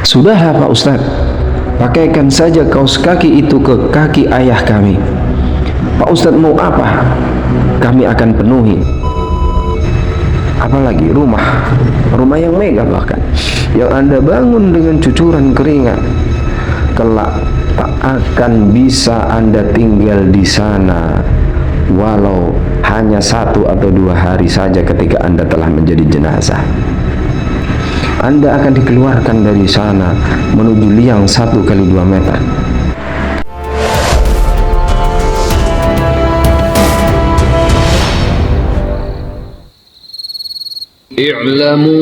Sudahlah Pak Ustadz, pakaikan saja kaos kaki itu ke kaki ayah kami. Pak Ustadz mau apa? Kami akan penuhi. Apalagi rumah yang megah, bahkan yang Anda bangun dengan cucuran keringat, kelak tak akan bisa Anda tinggal di sana walau hanya 1 atau 2 hari saja. Ketika Anda telah menjadi jenazah, Anda akan dikeluarkan dari sana menuju liang 1 kali 2 meter. اعلموا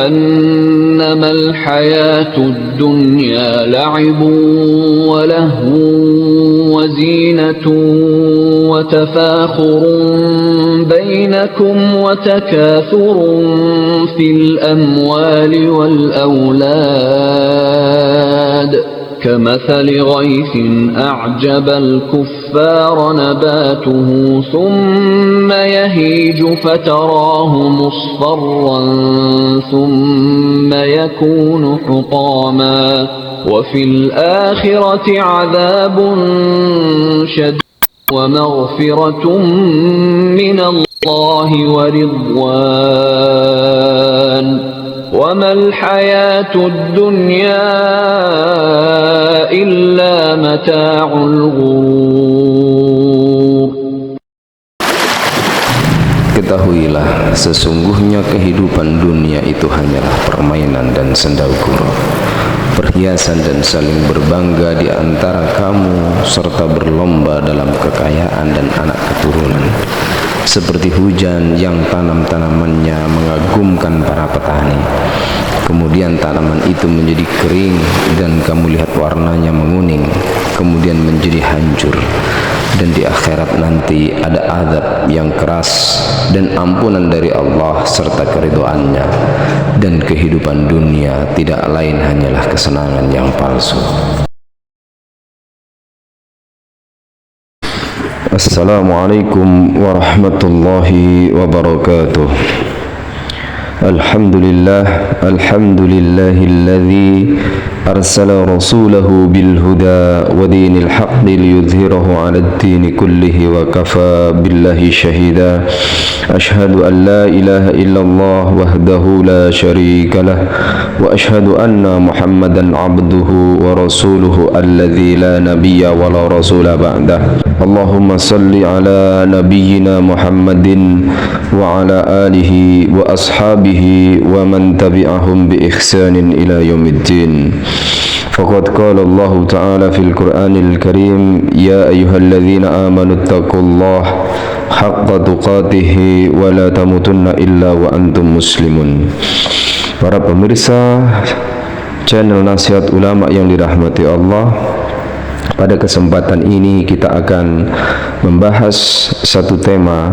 أنما الحياة الدنيا لعب ولهو وزينة وتفاخر بينكم وتكاثر في الأموال والأولاد كمثل غيث أعجب الكفار نباته ثم يهيج فتراه مصفرا ثم يكون حطاما وفي الآخرة عذاب شديد ومغفرة من الله ورضوان وما الحياة الدنيا إلا متاع الغرور. Ketahuilah, sesungguhnya kehidupan dunia itu hanyalah permainan dan sendal gurau, perhiasan dan saling berbangga di antara kamu, serta berlomba dalam kekayaan dan anak keturunan, seperti hujan yang tanam-tanamannya mengagumkan para petani. Kemudian tanaman itu menjadi kering dan kamu lihat warnanya menguning, kemudian menjadi hancur. Dan di akhirat nanti ada azab yang keras dan ampunan dari Allah serta keridhoannya. Dan kehidupan dunia tidak lain hanyalah kesenangan yang palsu. Assalamualaikum warahmatullahi wabarakatuh. Alhamdulillahilladzi arsala rasulahu bil huda wa dinil haqqi liyudhhirahu 'alad dini kullihi wa kafa billahi shahida. Ashhadu an la ilaha illallah wahdahu la syarika lah wa ashhadu anna Muhammadan 'abduhu wa rasuluhu alladzi la nabiyya wa la rasula ba'dah. Allahumma salli ala nabiyyina Muhammadin wa ala alihi wa ashabihi wa man tabi'ahum bi ihsanin ila yaumiddin. Faqad qala Allah ta'ala fil Qur'anil Karim, ya ayyuhalladzina amanu taqullaha haqqa tuqatih wa la tamutunna illa wa antum muslimun. Para pemirsa channel Nasihat Ulama yang dirahmati Allah, pada kesempatan ini kita akan membahas satu tema,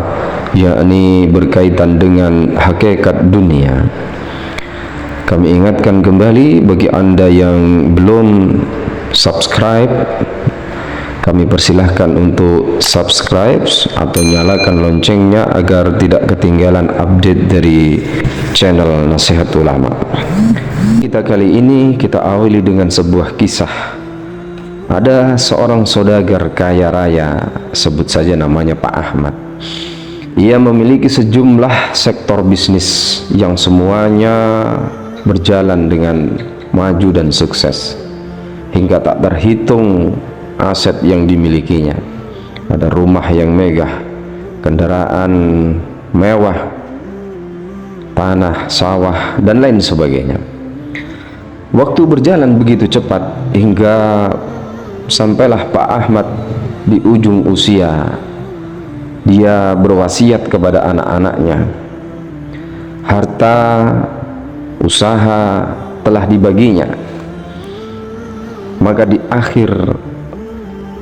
yakni berkaitan dengan hakikat dunia. Kami ingatkan kembali bagi Anda yang belum subscribe, kami persilahkan untuk subscribe atau nyalakan loncengnya agar tidak ketinggalan update dari channel Nasihat Ulama. Kita kali ini kita awali dengan sebuah kisah. Ada seorang saudagar kaya raya, sebut saja namanya Pak Ahmad. Ia memiliki sejumlah sektor bisnis yang semuanya berjalan dengan maju dan sukses, hingga tak terhitung aset yang dimilikinya. Ada rumah yang megah, kendaraan mewah, tanah, sawah, dan lain sebagainya. Waktu berjalan begitu cepat hingga sampailah Pak Ahmad di ujung usia. Dia berwasiat kepada anak-anaknya. Harta, usaha telah dibaginya. Maka di akhir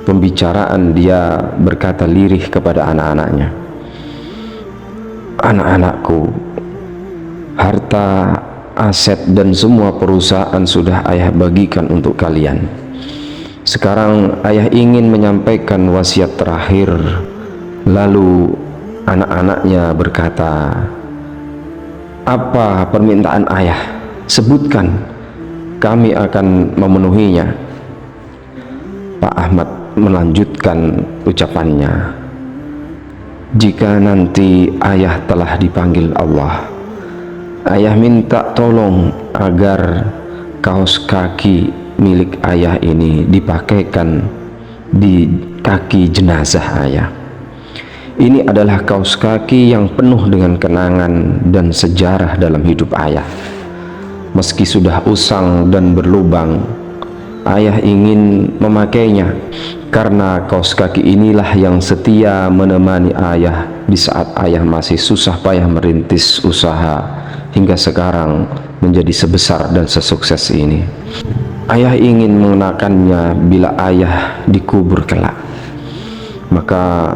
pembicaraan dia berkata lirih kepada anak-anaknya, "Anak-anakku, harta, aset dan semua perusahaan sudah ayah bagikan untuk kalian. Sekarang ayah ingin menyampaikan wasiat terakhir." Lalu anak-anaknya berkata, "Apa permintaan ayah? Sebutkan, kami akan memenuhinya. Pak Ahmad melanjutkan ucapannya, jika nanti ayah telah dipanggil Allah, ayah minta tolong agar kaos kaki milik ayah ini dipakaikan di kaki jenazah ayah. Ini adalah kaos kaki yang penuh dengan kenangan dan sejarah dalam hidup ayah. Meski sudah usang dan berlubang, ayah ingin memakainya karena kaos kaki inilah yang setia menemani ayah di saat ayah masih susah payah merintis usaha hingga sekarang menjadi sebesar dan sesukses ini. Ayah ingin mengenakannya bila ayah dikubur kelak. Maka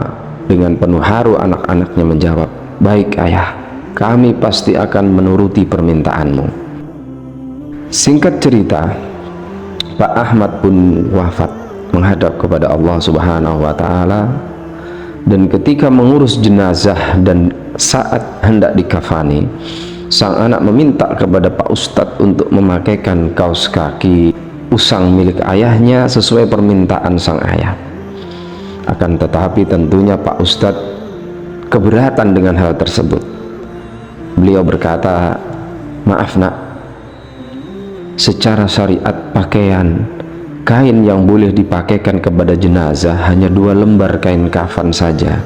dengan penuh haru anak-anaknya menjawab, baik ayah, kami pasti akan menuruti permintaanmu. Singkat cerita, Pak Ahmad pun wafat menghadap kepada Allah Subhanahu wa Ta'ala, dan ketika mengurus jenazah dan saat hendak dikafani, sang anak meminta kepada Pak Ustadz untuk memakaikan kaos kaki usang milik ayahnya sesuai permintaan sang ayah. Akan tetapi tentunya Pak Ustadz keberatan dengan hal tersebut. Beliau berkata, maaf nak, secara syariat pakaian kain yang boleh dipakaikan kepada jenazah hanya 2 lembar kain kafan saja.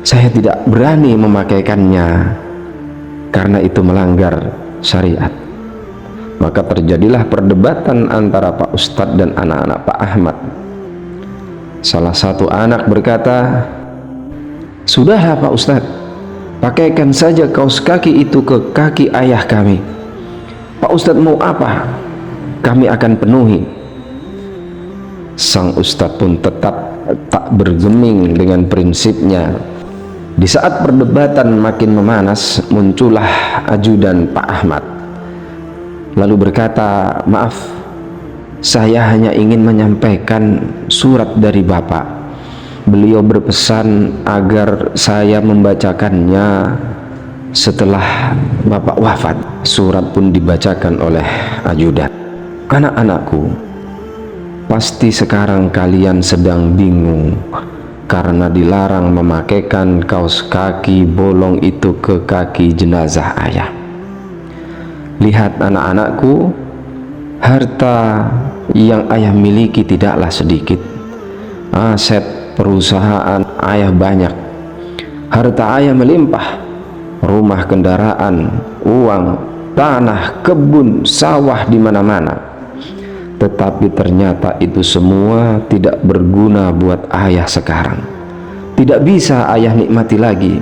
Saya tidak berani memakaikannya karena itu melanggar syariat. Maka terjadilah perdebatan antara Pak Ustadz dan anak-anak Pak Ahmad. Salah satu anak berkata, sudahlah Pak Ustadz, pakaikan saja kaos kaki itu ke kaki ayah kami. Pak Ustadz mau apa? Kami akan penuhi. Sang Ustadz pun tetap tak bergeming dengan prinsipnya. Di saat perdebatan makin memanas, muncullah ajudan Pak Ahmad, lalu berkata, maaf, saya hanya ingin menyampaikan surat dari Bapak. Beliau berpesan agar saya membacakannya setelah Bapak wafat. Surat pun dibacakan oleh ajudan. Anak-anakku, pasti sekarang kalian sedang bingung karena dilarang memakaikan kaos kaki bolong itu ke kaki jenazah ayah. Lihat anak-anakku, harta yang ayah miliki tidaklah sedikit. Aset perusahaan ayah banyak, harta ayah melimpah, rumah, kendaraan, uang, tanah, kebun, sawah di mana-mana. Tetapi ternyata itu semua tidak berguna buat ayah sekarang. Tidak bisa ayah nikmati lagi.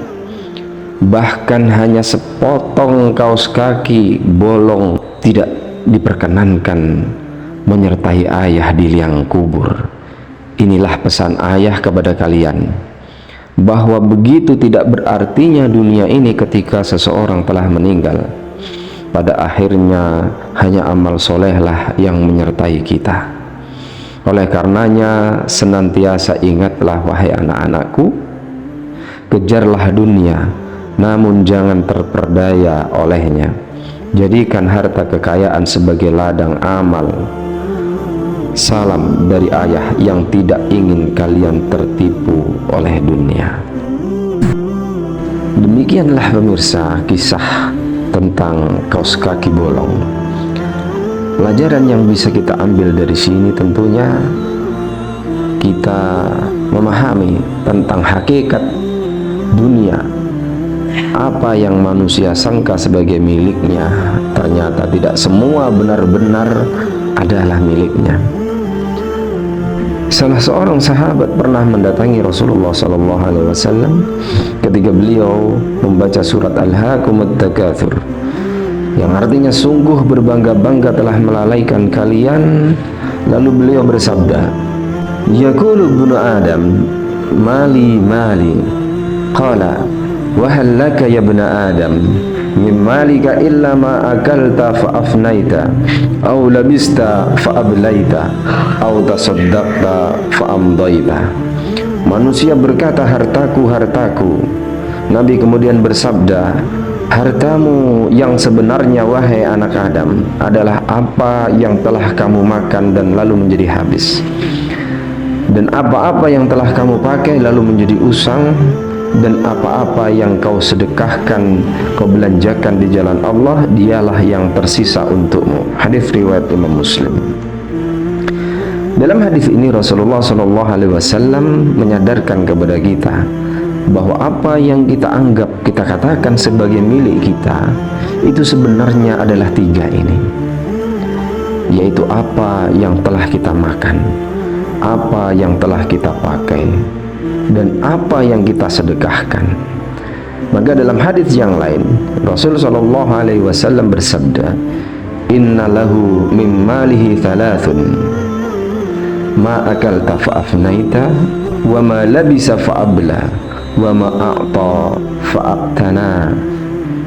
Bahkan hanya sepotong kaos kaki bolong tidak diperkenankan menyertai ayah di liang kubur. Inilah pesan ayah kepada kalian, bahwa begitu tidak berartinya dunia ini ketika seseorang telah meninggal. Pada akhirnya hanya amal solehlah yang menyertai kita. Oleh karenanya senantiasa ingatlah wahai anak-anakku, kejarlah dunia namun jangan terperdaya olehnya. Jadikan harta kekayaan sebagai ladang amal. Salam dari ayah yang tidak ingin kalian tertipu oleh dunia. Demikianlah pemirsa kisah tentang kaos kaki bolong. Pelajaran yang bisa kita ambil dari sini tentunya kita memahami tentang hakikat dunia. Apa yang manusia sangka sebagai miliknya ternyata tidak semua benar-benar adalah miliknya. Salah seorang sahabat pernah mendatangi Rasulullah SAW ketika beliau membaca surat Alhaakumut Takatsur, yang artinya sungguh berbangga-bangga telah melalaikan kalian. Lalu beliau bersabda, yaqulu ibnu Adam, mali mali. Qala, wa hal laka ya ibna Adam min malika illa ma akalta fa afnaita aw labista fa ablaita aw tasaddaqta fa amdaita. Manusia berkata, hartaku, hartaku. Nabi kemudian bersabda, Hartamu yang sebenarnya, wahai anak Adam, adalah apa yang telah kamu makan dan lalu menjadi habis, dan apa-apa yang telah kamu pakai lalu menjadi usang, dan apa-apa yang kau sedekahkan, kau belanjakan di jalan Allah, dialah yang tersisa untukmu. Hadis riwayat Imam Muslim. Dalam hadis ini Rasulullah SAW menyadarkan kepada kita bahwa apa yang kita anggap, kita katakan sebagai milik kita, itu sebenarnya adalah tiga ini, yaitu apa yang telah kita makan, apa yang telah kita pakai, dan apa yang kita sedekahkan. Maka dalam hadis yang lain Rasulullah SAW bersabda, inna lahu min malihi thalathun, ma akalta fa'afnaita, wa ma labisa fa'abla, wa ma a'ta fa'atana,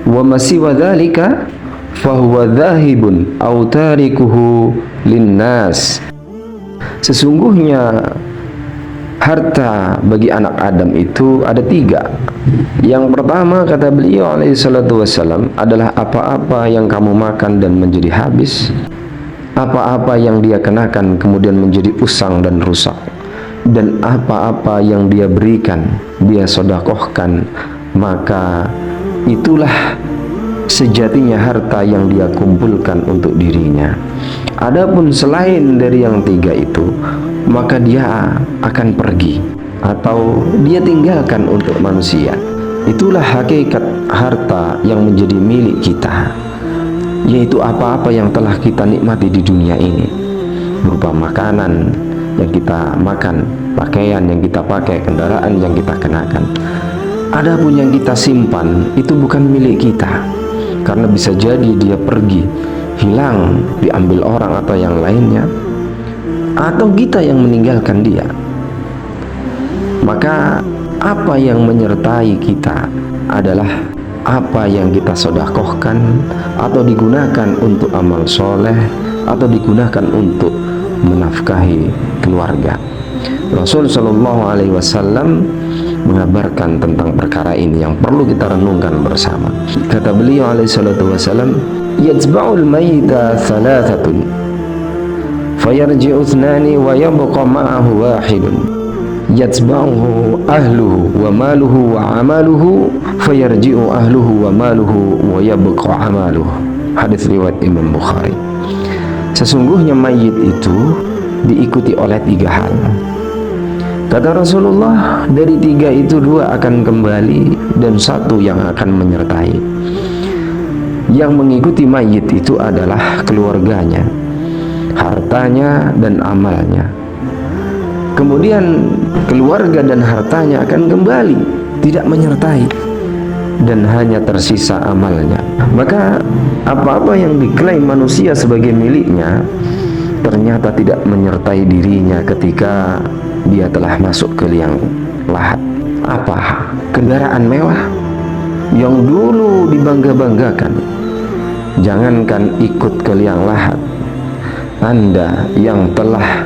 wa ma siwa dhalika fahuwa dhahibun aw tarikuhu linnas. Sesungguhnya harta bagi anak Adam itu ada tiga. Yang pertama, kata beliau alaihi salatu wassalam, adalah apa-apa yang kamu makan dan menjadi habis, apa-apa yang dia kenakan kemudian menjadi usang dan rusak, dan apa-apa yang dia berikan, dia sedekahkan, maka itulah sejatinya harta yang dia kumpulkan untuk dirinya. Adapun selain dari yang tiga itu, maka dia akan pergi atau dia tinggalkan untuk manusia. Itulah hakikat harta yang menjadi milik kita, yaitu apa-apa yang telah kita nikmati di dunia ini, berupa makanan yang kita makan, pakaian yang kita pakai, kendaraan yang kita kenakan. Adapun yang kita simpan itu bukan milik kita, karena bisa jadi dia pergi, hilang, diambil orang atau yang lainnya, atau kita yang meninggalkan dia. Maka apa yang menyertai kita adalah apa yang kita sedekahkan, atau digunakan untuk amal soleh, atau digunakan untuk menafkahi keluarga. Rasul Shallallahu Alaihi Wasallam mengabarkan tentang perkara ini yang perlu kita renungkan bersama. Kata beliau alaihi salatu wasallam, yajba'ul mayyita thalathatun fayarji'u ithnani wa yabqa ma'ahu wahidun, yajba'uhu ahluhu wa maluhu wa amaluhu fayarji'u ahluhu wa maluhu wa yabqa amaluhu. Hadis riwayat Imam Bukhari. Sesungguhnya mayit itu diikuti oleh tiga hal. Kata Rasulullah, dari tiga itu dua akan kembali dan satu yang akan menyertai. Yang mengikuti mayit itu adalah keluarganya, hartanya, dan amalnya. Kemudian keluarga dan hartanya akan kembali, tidak menyertai, dan hanya tersisa amalnya. Maka apa-apa yang diklaim manusia sebagai miliknya ternyata tidak menyertai dirinya ketika dia telah masuk ke liang lahat. Apa? Kendaraan mewah yang dulu dibangga-banggakan, jangankan ikut ke liang lahat, Anda yang telah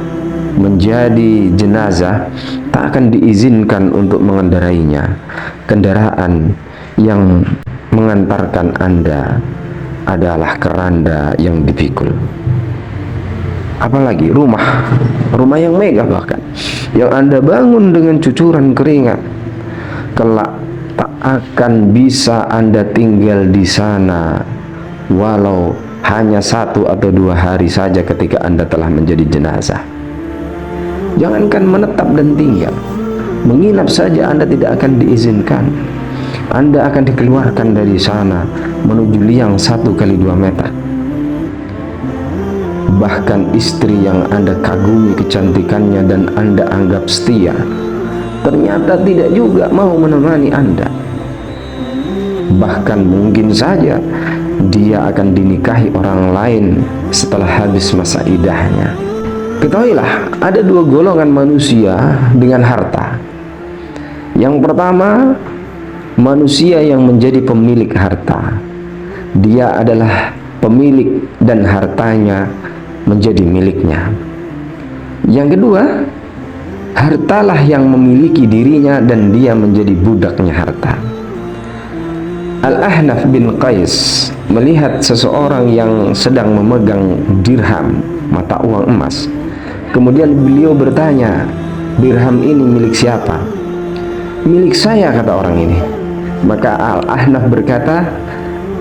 menjadi jenazah tak akan diizinkan untuk mengendarainya. Kendaraan yang mengantarkan Anda adalah keranda yang dipikul. Apalagi rumah yang megah, bahkan yang Anda bangun dengan cucuran keringat, kelak tak akan bisa Anda tinggal di sana walau hanya 1 atau 2 hari saja ketika Anda telah menjadi jenazah. Jangankan menetap dan tinggal, menginap saja Anda tidak akan diizinkan. Anda akan dikeluarkan dari sana menuju liang 1 kali 2 meter. Bahkan istri yang Anda kagumi kecantikannya dan Anda anggap setia, ternyata tidak juga mau menemani Anda. Bahkan mungkin saja dia akan dinikahi orang lain setelah habis masa idahnya. Ketahuilah, ada 2 golongan manusia dengan harta. Yang pertama, manusia yang menjadi pemilik harta. Dia adalah pemilik dan hartanya menjadi miliknya. Yang kedua, hartalah yang memiliki dirinya dan dia menjadi budaknya harta. Al-Ahnaf bin Qais melihat seseorang yang sedang memegang dirham, mata uang emas. Kemudian beliau bertanya, dirham ini milik siapa? Milik saya, kata orang ini. Maka Al-Ahnaf berkata,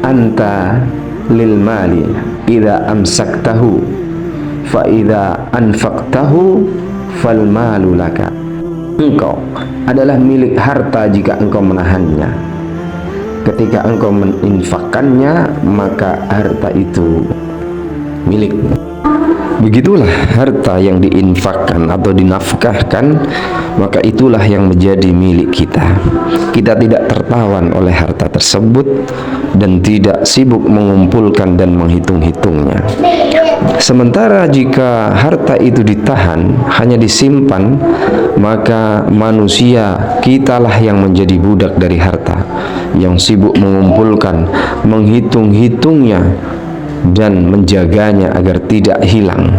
anta lil mali idza amsaktahu fa idza anfaqtahu fal malu laka. Engkau adalah milik harta jika engkau menahannya. Ketika engkau meninfakkannya, maka harta itu milikmu. Begitulah harta yang diinfakkan atau dinafkahkan, maka itulah yang menjadi milik kita. Kita tidak tertawan oleh harta tersebut dan tidak sibuk mengumpulkan dan menghitung-hitungnya. Sementara jika harta itu ditahan, hanya disimpan, maka manusia, kitalah yang menjadi budak dari harta, yang sibuk mengumpulkan, menghitung-hitungnya dan menjaganya agar tidak hilang.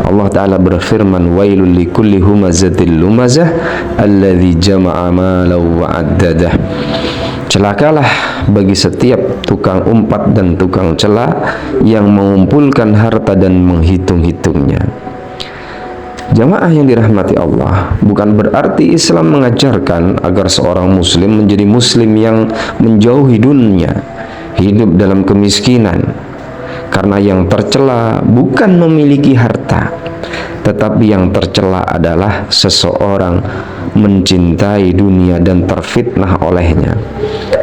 Allah Ta'ala berfirman, wailul likulli humazatil lumazah alladzi jama'a malau wa'addadah. Celakalah bagi setiap tukang umpat dan tukang cela yang mengumpulkan harta dan menghitung-hitungnya. Jamaah yang dirahmati Allah, bukan berarti Islam mengajarkan agar seorang muslim menjadi muslim yang menjauhi dunia, hidup dalam kemiskinan. Karena yang tercela bukan memiliki harta, tetapi yang tercela adalah seseorang mencintai dunia dan terfitnah olehnya,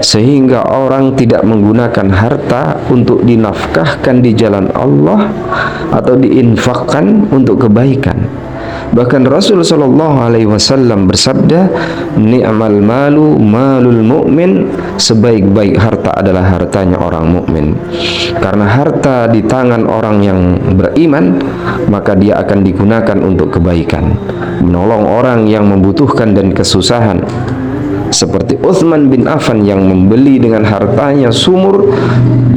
sehingga orang tidak menggunakan harta untuk dinafkahkan di jalan Allah atau diinfakkan untuk kebaikan. Bahkan Rasul sallallahu alaihi wasallam bersabda, ni'mal malu malul mu'min, sebaik-baik harta adalah hartanya orang mukmin. Karena harta di tangan orang yang beriman, maka dia akan digunakan untuk kebaikan, menolong orang yang membutuhkan dan kesusahan. Seperti Utsman bin Affan yang membeli dengan hartanya sumur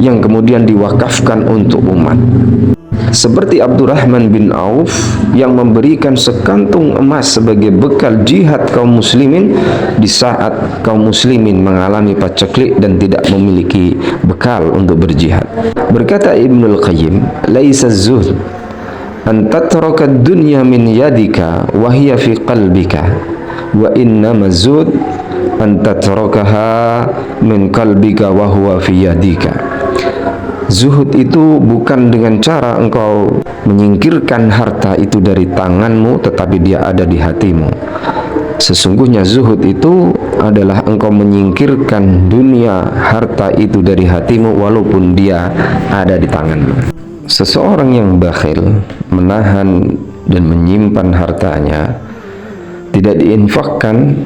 yang kemudian diwakafkan untuk umat. Seperti Abdurrahman bin Auf yang memberikan sekantung emas sebagai bekal jihad kaum muslimin di saat kaum muslimin mengalami paceklik dan tidak memiliki bekal untuk berjihad. Berkata Ibnul Qayyim, laisa zuhd an tatraka ad-dunya min yadika wa hiya fi qalbika, wa innama zuhd an tatrakaha min qalbika wa huwa fi yadika. Zuhud itu bukan dengan cara engkau menyingkirkan harta itu dari tanganmu, tetapi dia ada di hatimu. Sesungguhnya zuhud itu adalah engkau menyingkirkan dunia, harta itu dari hatimu walaupun dia ada di tanganmu. Seseorang yang bakhil, menahan dan menyimpan hartanya, tidak diinfakkan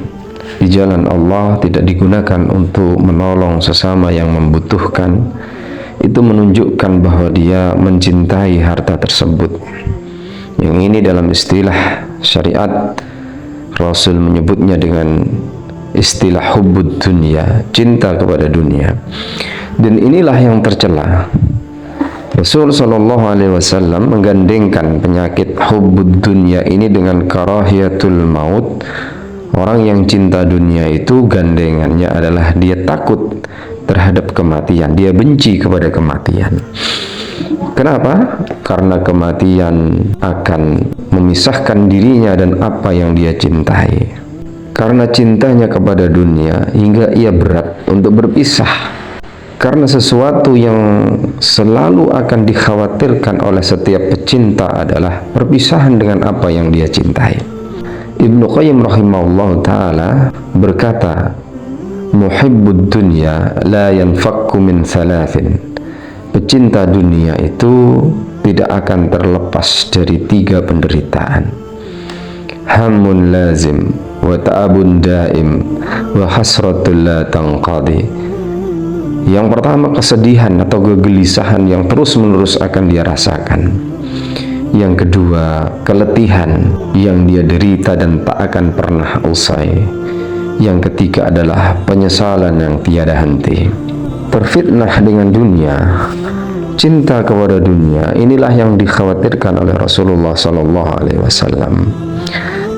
di jalan Allah, tidak digunakan untuk menolong sesama yang membutuhkan, itu menunjukkan bahwa dia mencintai harta tersebut. Yang ini dalam istilah syariat, Rasul menyebutnya dengan istilah hubbud dunya, cinta kepada dunia. Dan inilah yang tercela. Rasul sallallahu alaihi wasallam menggandengkan penyakit hubbud dunya ini dengan karahiyatul maut. Orang yang cinta dunia itu gandengannya adalah dia takut terhadap kematian, dia benci kepada kematian. Kenapa? Karena kematian akan memisahkan dirinya dan apa yang dia cintai. Karena cintanya kepada dunia hingga ia berat untuk berpisah. Karena sesuatu yang selalu akan dikhawatirkan oleh setiap pecinta adalah perpisahan dengan apa yang dia cintai. Ibnu Qayyim rahimahullah ta'ala berkata, muhibbud dunya la yanfakku min thalathin. Pecinta dunia itu tidak akan terlepas dari 3 penderitaan. Hammun lazim wa ta'abun daim wa hasratul la tanqadi. Yang pertama, kesedihan atau kegelisahan yang terus-menerus akan dia rasakan. Yang kedua, keletihan yang dia derita dan tak akan pernah usai. Yang ketiga adalah penyesalan yang tiada henti. Terfitnah dengan dunia, cinta kepada dunia, inilah yang dikhawatirkan oleh Rasulullah SAW.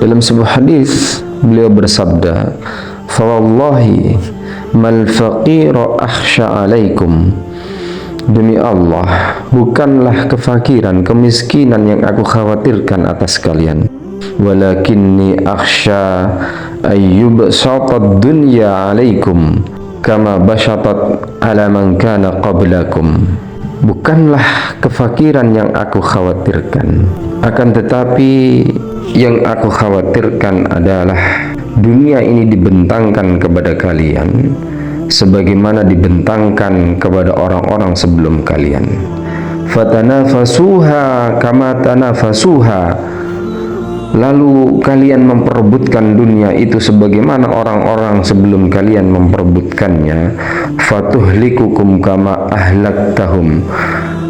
Dalam sebuah hadis beliau bersabda, "Fawallahi mal faqira akhsha alaikum. Demi Allah, bukanlah kefakiran, kemiskinan yang aku khawatirkan atas kalian. Walakinni akhsha ayyubsatad dunya alaikum kama bashatat ala man kana qablakum. Bukanlah kefakiran yang aku khawatirkan, akan tetapi yang aku khawatirkan adalah dunia ini dibentangkan kepada kalian sebagaimana dibentangkan kepada orang-orang sebelum kalian. Fatanafasuha kama tanafasuha. Lalu kalian memperebutkan dunia itu sebagaimana orang-orang sebelum kalian memperebutkannya. Fatuhlikukum kama ahlaktahum.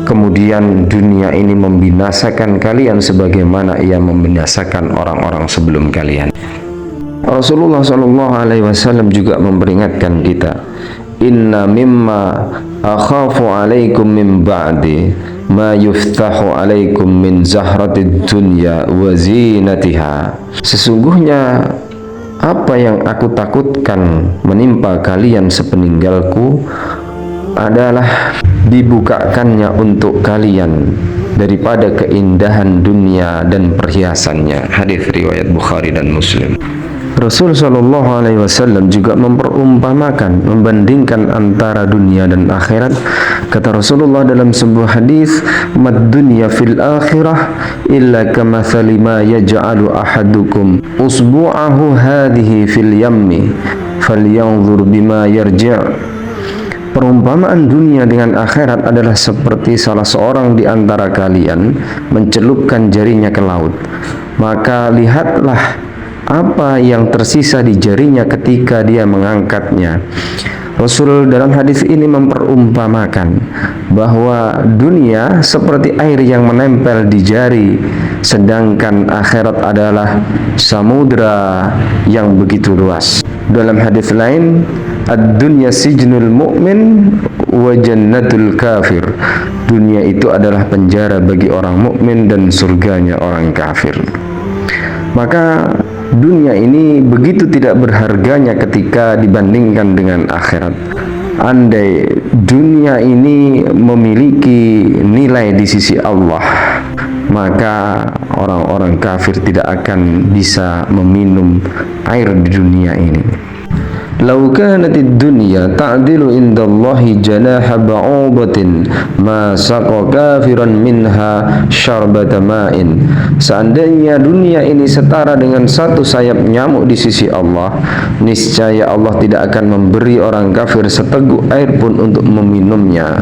Kemudian dunia ini membinasakan kalian sebagaimana ia membinasakan orang-orang sebelum kalian. Rasulullah SAW juga memperingatkan kita, inna mimma akhafu alaikum min ba'di ma yuftahu alaikum min zahratid dunya wa zinatiha. Sesungguhnya apa yang aku takutkan menimpa kalian sepeninggalku adalah dibukakannya untuk kalian daripada keindahan dunia dan perhiasannya. Hadis riwayat Bukhari dan Muslim. Rasul Shallallahu Alaihi Wasallam juga memperumpamakan, membandingkan antara dunia dan akhirat. Kata Rasulullah dalam sebuah hadis, "Mad dunya fil akhirah illa kamathali ma yaj'alu ahadukum usbu'ahu hadhihi fil yammi falyanzur bima yarji'." Perumpamaan dunia dengan akhirat adalah seperti salah seorang di antara kalian mencelupkan jarinya ke laut, maka lihatlah apa yang tersisa di jarinya ketika dia mengangkatnya. Rasul dalam hadis ini memperumpamakan bahwa dunia seperti air yang menempel di jari, sedangkan akhirat adalah samudra yang begitu luas. Dalam hadis lain, ad-dunya sijnul mu'min wa jannatul kafir. Dunia itu adalah penjara bagi orang mukmin dan surganya orang kafir. Maka dunia ini begitu tidak berharganya ketika dibandingkan dengan akhirat. Andai dunia ini memiliki nilai di sisi Allah, maka orang-orang kafir tidak akan bisa meminum air di dunia ini. Lau kanatid dunya ta'dilu indallahi janaha ba'udatin ma saqa kafiran minha syarbata ma'in. Seandainya dunia ini setara dengan satu sayap nyamuk di sisi Allah, niscaya Allah tidak akan memberi orang kafir seteguk air pun untuk meminumnya.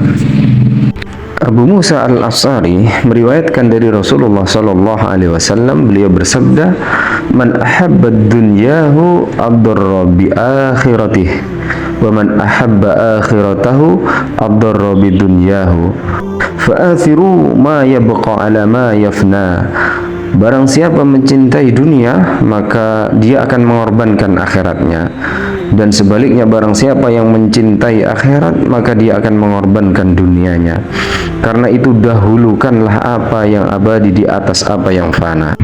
Abu Musa al-Ash'ari meriwayatkan dari Rasulullah sallallahu alaihi wasallam, beliau bersabda, "Man ahabba dunyahu adarra bi akhiratihi wa man ahabba akhiratahu adarra bi dunyahu. Fa'athiru ma yabqa ala ma yafna." Barang siapa mencintai dunia, maka dia akan mengorbankan akhiratnya. Dan sebaliknya, barang siapa yang mencintai akhirat, maka dia akan mengorbankan dunianya. Karena itu dahulukanlah apa yang abadi di atas apa yang fana.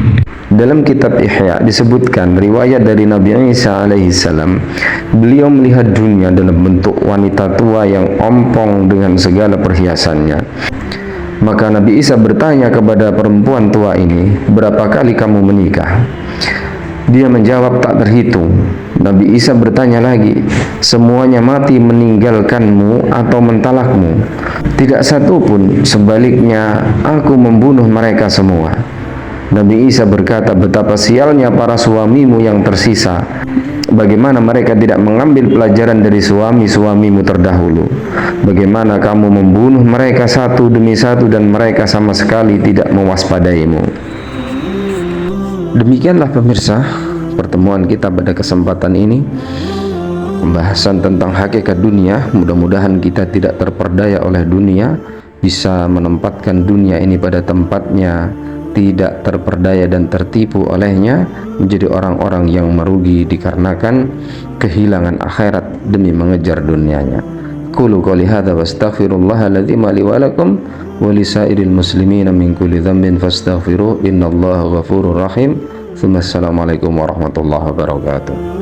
Dalam kitab Ihya disebutkan riwayat dari Nabi Isa alaihissalam, beliau melihat dunia dalam bentuk wanita tua yang ompong dengan segala perhiasannya. Maka Nabi Isa bertanya kepada perempuan tua ini, "Berapa kali kamu menikah?" Dia menjawab, "Tak terhitung." Nabi Isa bertanya lagi, "Semuanya mati meninggalkanmu atau mentalakmu?" "Tidak satu pun, sebaliknya aku membunuh mereka semua." Nabi Isa berkata, "Betapa sialnya para suamimu yang tersisa. Bagaimana mereka tidak mengambil pelajaran dari suami-suamimu terdahulu? Bagaimana kamu membunuh mereka satu demi satu dan mereka sama sekali tidak mewaspadaimu?" Demikianlah pemirsa pertemuan kita pada kesempatan ini, pembahasan tentang hakikat dunia. Mudah-mudahan kita tidak terperdaya oleh dunia, bisa menempatkan dunia ini pada tempatnya, tidak terperdaya dan tertipu olehnya, menjadi orang-orang yang merugi dikarenakan kehilangan akhirat demi mengejar dunianya. Qulu qouli hadza wastaghfirullahal ladzim li wa lakum wa lisairil muslimina min kulli dhanbin fastaghfiruhu innallaha ghafurur rahim. Assalamualaikum warahmatullahi wabarakatuh.